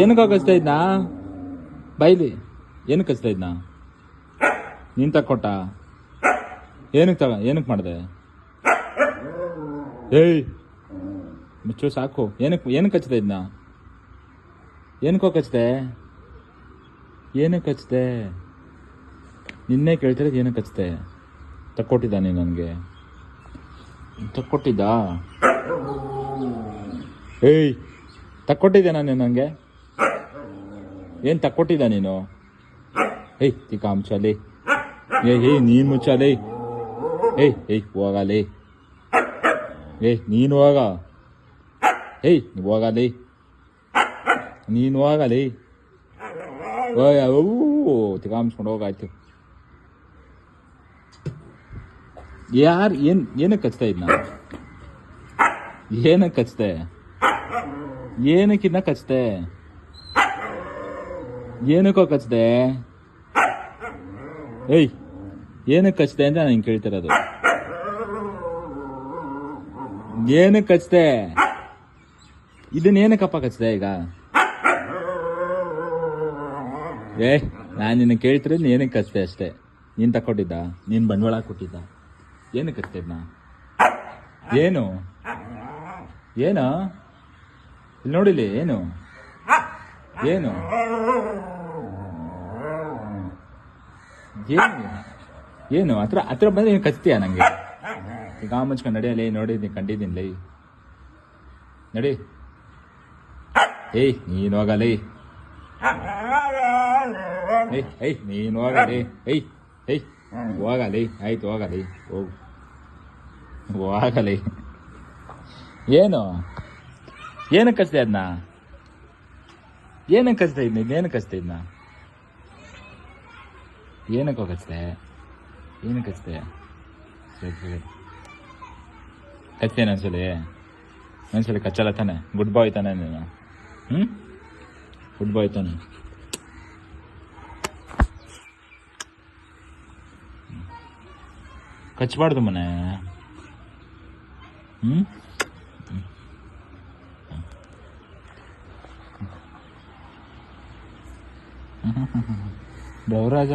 ಏನಕ್ಕೆ ಕಚ್ತಾ ಇದ್ನಾ ಬೈಲಿ? ಏನಕ್ಕೆ ಕಚ್ತಾ ಇದ್ನಾ? ನೀನ್ ತಕ್ಕೊಟ್ಟ? ಏನಕ್ಕೆ ಮಾಡಿದೆ? ಏಯ್ ಮುಚ್ಚು ಸಾಕು. ಏನಕ್ಕೆ ಕಚ್ತಾ ಇದ್ನಾ? ಏನಕ್ಕೋ ಕಚ್ದೆ? ಏನಕ್ಕೆ ಕಚ್ದೆ? ನಿನ್ನೆ ಕೇಳ್ತಿರೋದು ಏನಕ್ಕೆ ಕಚ್ದೆ? ತಕ್ಕೊಟ್ಟಿದ್ದ ನೀನು ನನಗೆ? ತಕ್ಕೊಟ್ಟಿದ್ದ? ಏಯ್ ತಕ್ಕೊಟ್ಟಿದ್ದೆ ನಾನು ನನಗೆ? ಏನು ತಕ್ಕೊಟ್ಟಿದ್ದ ನೀನು? ಏಯ್ ತಿಕ್ಕ ಮುಚ್ಚಾಲಿ. ಏಯ್ ನೀನು ಮುಚ್ಚಾಲಿ. ಏಯ್ ಹೋಗಲಿ. ನೀನು ಹೋಗ. ಹೋಗಲಿ. ನೀನು ಹೋಗಲಿ. ತಿಕ್ಕ ಮುಚ್ಕೊಂಡು ಹೋಗಾಯ್ತು. ಏನಕ್ಕೆ ಕಚ್ತಾ ಇದ್ನ? ಏನಕ್ಕೆ ಕಚ್ತೆ? ಏನಕ್ಕಿನ್ನ ಕಚ್ತೆ? ಏನಕ್ಕೋ ಕಚ್ದೆ? ಏಯ್ ಏನಕ್ಕೆ ಕಚ್ದೆ ಅಂತ ನಾನು ಕೇಳ್ತಿರೋದು. ಏನಕ್ಕೆ ಕಚ್ದೆ? ಇದನ್ನೇನಕ್ಕಪ್ಪ ಕಚ್ದೆ ಈಗ? ನಾನು ನಿನ್ನ ಕೇಳ್ತಿರೋದು ಏನಕ್ಕೆ ಕಚ್ದೆ ಅಷ್ಟೇ. ನೀನು ತಕ್ಕೊಟ್ಟಿದ್ದ? ನೀನು ಬಂಡವಾಳ ಕೊಟ್ಟಿದ್ದ? ಏನಕ್ಕೆ ಕಚ್ತಾ ಇದ್ನ? ಏನು ಏನು ಇಲ್ಲಿ ನೋಡಿಲಿ. ಏನು ಏನು ಏನು ಏನು ಹತ್ರ ಬಂದ್ರೆ ನೀನು ಕಚ್ತೀಯ ನಂಗೆ? ಈಗ ಮುಚ್ಕೊಂಡು ನಡಿಯಲಿ. ನೋಡಿದ್ದೀನಿ, ಕಂಡಿದ್ದೀನಿ. ನಡಿ. ನೀನು ಹೋಗಲಿ. ನೀನು ಹೋಗಲಿ. ಹೋಗಲಿ. ಆಯ್ತು ಹೋಗಲಿ. ಹೋಗಲಿ. ಏನಕ್ಕೆ ಕಚ್ದೆ ಅದನ್ನ? ಏನಕ್ಕೆ ಕಚ್ತಾ ಇದ್ನ? ಏನಕ್ಕೆ ಕಚ್ತಾ ಇದ್ನ? ಏನಕ್ಕೋ ಕಚ್ದೆ? ಏನಕ್ಕೆ ಕಚ್ದೆ? ಸರಿ ಕಚ್ತೇನೆ ಒಂದ್ಸಲಿ ಕಚ್ಚಲ್ಲ ತಾನೆ? ಗುಡ್ ಬಾಯ್ ತಾನೆ ನೀನು? ಗುಡ್ ಬಾಯ್ ತಾನೆ? ಕಚ್ಚಬಾರ್ದು ಮನೆ. ದೇವರಾಜ